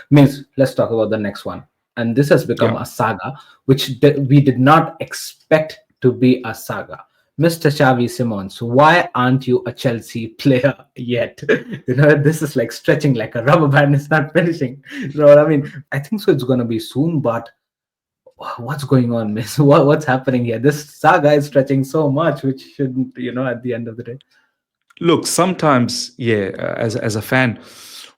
Means let's talk about the next one. And this has become Yeah. a saga, which we did not expect to be a saga. Mr. Xavi Simons, why aren't you a Chelsea player yet? This is like stretching like a rubber band. It's not finishing. You know what I mean? I think so. It's going to be soon, but what's going on, miss? What's happening here? This saga is stretching so much, which shouldn't, at the end of the day. Look, sometimes, yeah, as a fan,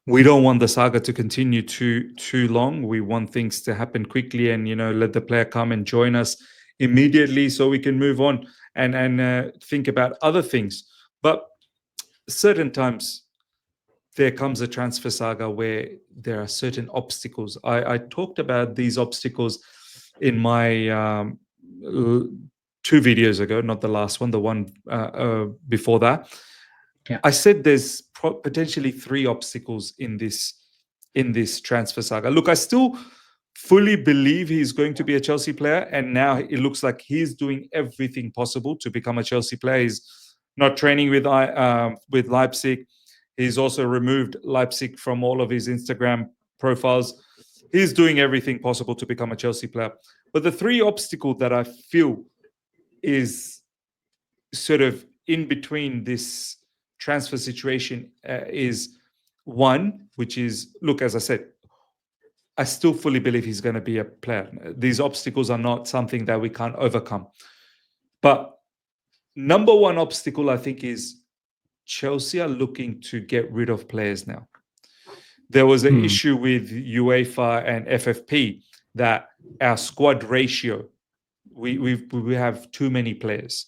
we don't want the saga to continue too long. We want things to happen quickly, and let the player come and join us immediately, so we can move on and think about other things. But certain times there comes a transfer saga where there are certain obstacles. I talked about these obstacles in my two videos ago, not the last one, the one before that. Yeah. I said there's potentially three obstacles in this transfer saga. Look, I still fully believe he's going to be a Chelsea player, and now it looks like he's doing everything possible to become a Chelsea player. He's not training with Leipzig. He's also removed Leipzig from all of his Instagram profiles. He's doing everything possible to become a Chelsea player. But the three obstacles that I feel is sort of in between this transfer situation is one, which is, look, as I said, I still fully believe he's going to be a player. These obstacles are not something that we can't overcome. But number one obstacle, I think, is Chelsea are looking to get rid of players now. There was an issue with UEFA and FFP that our squad ratio, we have too many players.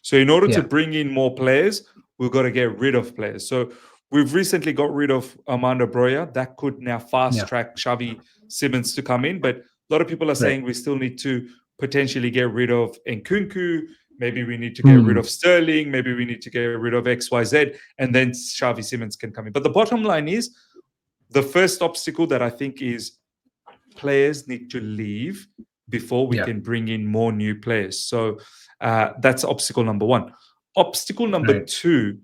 So in order to bring in more players, we've got to get rid of players. So we've recently got rid of Armando Broja. That could now fast track Xavi Simons to come in. But a lot of people are saying we still need to potentially get rid of Nkunku. Maybe we need to get rid of Sterling. Maybe we need to get rid of XYZ. And then Xavi Simons can come in. But the bottom line is, the first obstacle that I think is players need to leave before we can bring in more new players. So that's obstacle number one. Obstacle number two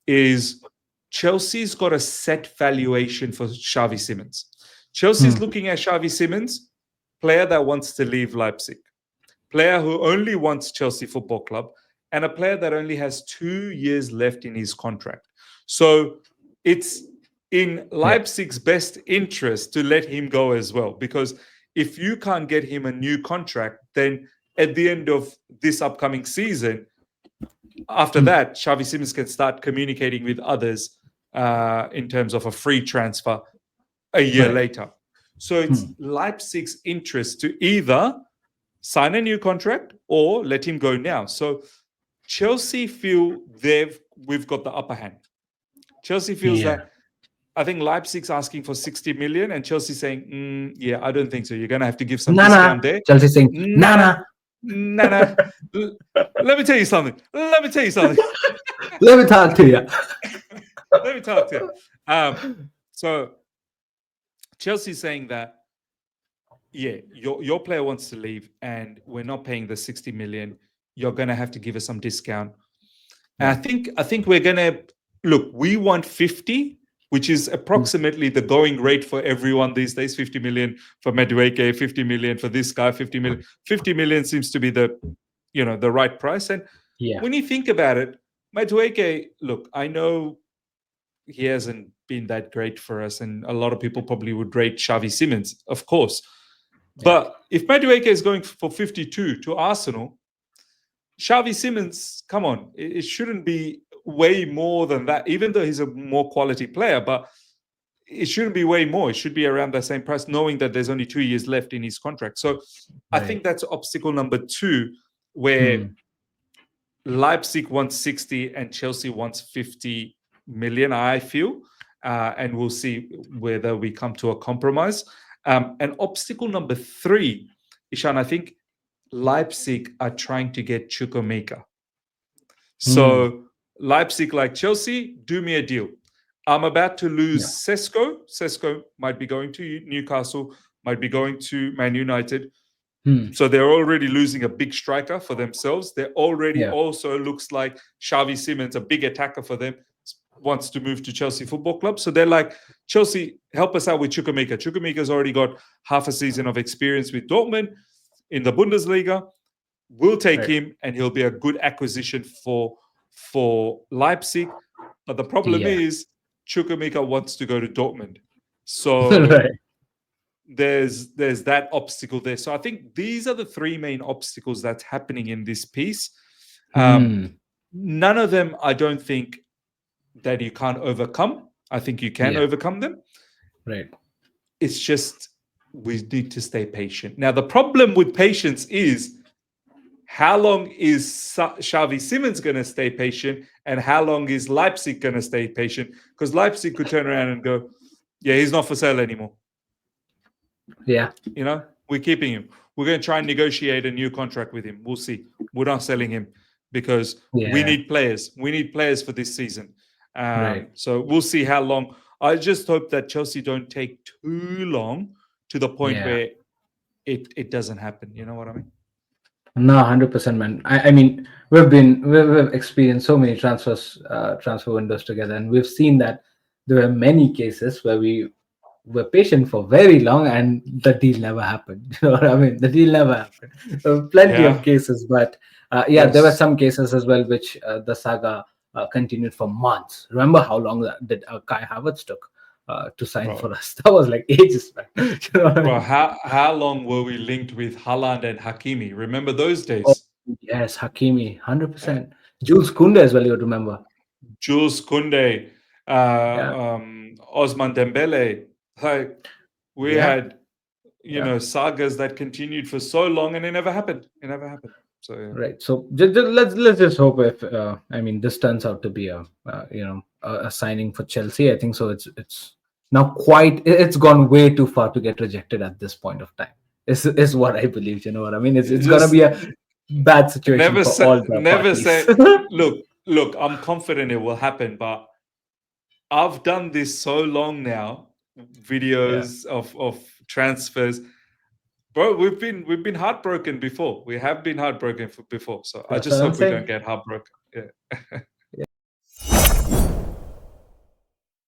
is Chelsea's got a set valuation for Xavi Simons. Chelsea's looking at Xavi Simons, player that wants to leave Leipzig, player who only wants Chelsea Football Club, and a player that only has 2 years left in his contract. So it's in Leipzig's best interest to let him go as well, because if you can't get him a new contract, then at the end of this upcoming season, after that, Xavi Simons can start communicating with others in terms of a free transfer a year later. So it's Leipzig's interest to either sign a new contract or let him go now. So Chelsea feel we've got the upper hand. Chelsea feels that, I think Leipzig's asking for 60 million and Chelsea saying, I don't think so. You're going to have to give some discount there. Chelsea saying, Nana. Let me tell you something. Let me talk to you. Let me talk to you. So Chelsea's saying that, your player wants to leave and we're not paying the 60 million. You're going to have to give us some discount. And I think we're going to, look, we want 50, which is approximately the going rate for everyone these days. 50 million for Madueke, 50 million for this guy, 50 million. 50 million seems to be the right price. And when you think about it, Madueke, look, I know he hasn't been that great for us, and a lot of people probably would rate Xavi Simons, of course. But if Madueke is going for 52 to Arsenal, Xavi Simons, come on, it shouldn't be way more than that, even though he's a more quality player, but it shouldn't be way more. It should be around the same price, knowing that there's only 2 years left in his contract. So I think that's obstacle number two, where Leipzig wants 60 and Chelsea wants 50 million, I feel. And we'll see whether we come to a compromise. And obstacle number three, Ishan, I think Leipzig are trying to get Chukwuemeka. So Leipzig, like Chelsea, do me a deal. I'm about to lose Sesko. Sesko might be going to Newcastle, might be going to Man United. So they're already losing a big striker for themselves. They're already also looks like Xavi Simons, a big attacker for them. wants to move to Chelsea Football Club. So they're like, Chelsea, help us out with Chukwuemeka. Chukwuemeka's already got half a season of experience with Dortmund in the Bundesliga. We'll take him, and he'll be a good acquisition for Leipzig. But the problem is Chukwuemeka wants to go to Dortmund. So there's that obstacle there. So I think these are the three main obstacles that's happening in this piece. None of them, I don't think, that you can't overcome. I think you can overcome them. Right. It's just we need to stay patient. Now, the problem with patience is how long is XAVI Simons going to stay patient, and how long is Leipzig going to stay patient? Because Leipzig could turn around and go, yeah, he's not for sale anymore. Yeah. You know, we're keeping him. We're going to try and negotiate a new contract with him. We'll see. We're not selling him because we need players. We need players for this season. So we'll see how long. I just hope that Chelsea don't take too long to the point where it doesn't happen. You know what I mean? No, 100%, man. I mean, we've experienced so many transfer windows together, and we've seen that there are many cases where we were patient for very long and the deal never happened. You know what I mean? The deal never happened. Plenty of cases, but there were some cases as well which the saga continued for months. Remember how long that Kai Havertz took to sign for us? That was like ages, man. You know what I mean? How long were we linked with Haaland and Hakimi? Remember those days? Oh, yes, Hakimi, 100%. Jules Kounde as well, you remember? Jules Kounde, Osman Dembele. Like we had, sagas that continued for so long, and it never happened. It never happened. So right. So let's just hope if I mean this turns out to be a signing for Chelsea. I think so. It's now it's gone way too far to get rejected at this point of time. Is what I believe. You know what I mean? It's gonna be a bad situation for all the parties. Say. Look. I'm confident it will happen, but I've done this so long now. Videos of transfers, bro. We've been heartbroken before. We have been heartbroken before. So I just hope we don't get heartbroken. Yeah.